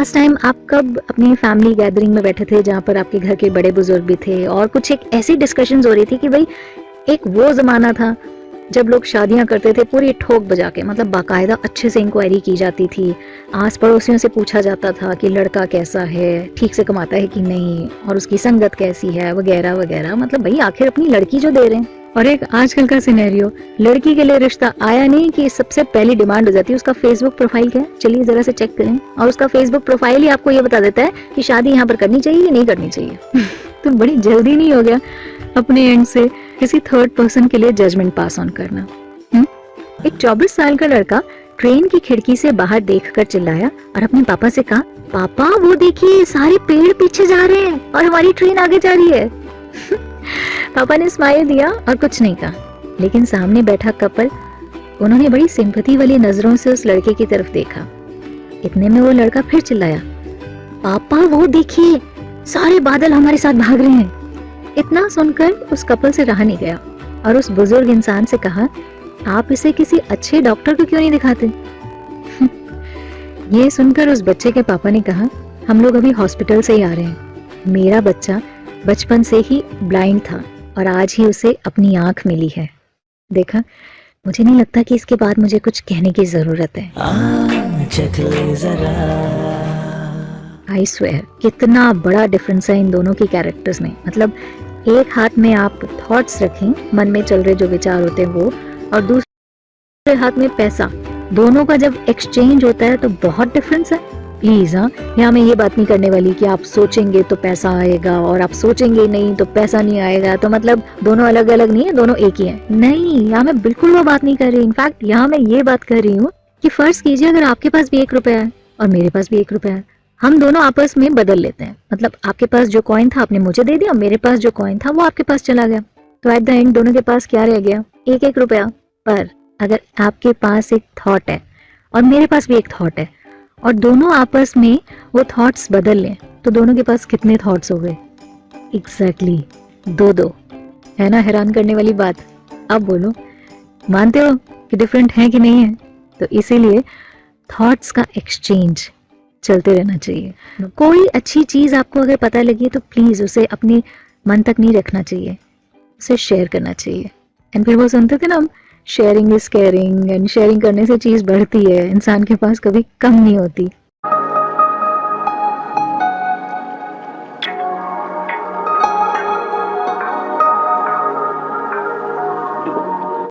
Last time आप कब अपनी फैमिली गैदरिंग में बैठे थे जहाँ पर आपके घर के बड़े बुजुर्ग भी थे और कुछ एक ऐसी डिस्कशंस हो रही थी कि भाई एक वो जमाना था जब लोग शादियां करते थे पूरी ठोक बजा के, मतलब बाकायदा अच्छे से इंक्वायरी की जाती थी, आस पड़ोसियों से पूछा जाता था कि लड़का कैसा है, ठीक से कमाता है कि नहीं, और उसकी संगत कैसी है, वगैरह वगैरह। मतलब भाई आखिर अपनी लड़की जो दे रहे हैं। और एक आजकल का सिनेरियो, लड़की के लिए रिश्ता आया नहीं कि सबसे पहली डिमांड हो जाती है उसका फेसबुक प्रोफाइल क्या है, चलिए जरा से चेक करें, और उसका फेसबुक प्रोफाइल ही आपको ये बता देता है कि शादी यहाँ पर करनी चाहिए या नहीं करनी चाहिए। तो बड़ी जल्दी नहीं हो गया अपने एंड से किसी थर्ड पर्सन के लिए जजमेंट पास ऑन करना? एक 24 साल का लड़का ट्रेन की खिड़की से बाहर देखकर चिल्लाया और अपने पापा से कहा, पापा वो देखिए सारे पेड़ पीछे जा रहे हैं और हमारी ट्रेन आगे जा रही है। पापा ने स्माइल दिया और कुछ नहीं कहा, लेकिन सामने बैठा कपल, उन्होंने बड़ी सिंपैथी वाली नजरों से उस लड़के की तरफ देखा। इतने में वो लड़का फिर चिल्लाया, पापा वो देखिए सारे बादल हमारे साथ भाग रहे हैं। इतना सुनकर उस कपल से रहा नहीं गया और उस बुजुर्ग इंसान से कहा, आप इसे किसी अच्छे डॉक्टर को क्यों नहीं दिखाते? ये सुनकर उस बच्चे के पापा ने कहा, हम लोग अभी हॉस्पिटल से ही आ रहे हैं। मेरा बच्चा बचपन से ही ब्लाइंड था और आज ही उसे अपनी आंख मिली है। देखा, मुझे नहीं लगता कि इसके बाद मुझे कुछ कहने की जरूरत है। आई स्वेयर, कितना बड़ा डिफरेंस है इन दोनों की कैरेक्टर्स में। मतलब एक हाथ में आप थॉट्स रखें, मन में चल रहे जो विचार होते हैं वो, और दूसरे हाथ में पैसा। दोनों का जब एक्सचेंज होता है तो बहुत डिफरेंस है। प्लीज हाँ, यहाँ मैं ये बात नहीं करने वाली कि आप सोचेंगे तो पैसा आएगा और आप सोचेंगे नहीं तो पैसा नहीं आएगा, तो मतलब दोनों अलग अलग नहीं है, दोनों एक ही है। नहीं, यहाँ मैं बिल्कुल वो बात नहीं कर रही। इनफैक्ट यहाँ मैं ये बात कर रही हूँ कि फर्ज कीजिए अगर आपके पास भी 1 रुपया है और मेरे पास भी 1 रुपया है, हम दोनों आपस में बदल लेते हैं। मतलब आपके पास जो कॉइन था आपने मुझे दे दिया, मेरे पास जो कॉइन था वो आपके पास चला गया, तो एट द एंड दोनों के पास क्या रह गया? 1-1 रुपया। पर अगर आपके पास एक थॉट है और मेरे पास भी एक थॉट है और दोनों आपस में वो थॉट्स बदल लें, तो दोनों के पास कितने थॉट्स हो गए? एग्जैक्टली 2-2। है ना हैरान करने वाली बात? अब बोलो, मानते हो कि डिफरेंट है कि नहीं है? तो इसीलिए थॉट्स का एक्सचेंज चलते रहना चाहिए। कोई अच्छी चीज आपको अगर पता लगी तो प्लीज उसे अपने मन तक नहीं रखना चाहिए, उसे शेयर करना चाहिए। एंड फिर वो सुनते थे ना हम, sharing is caring, and sharing करने से चीज बढ़ती है, इंसान के पास कभी कम नहीं होती।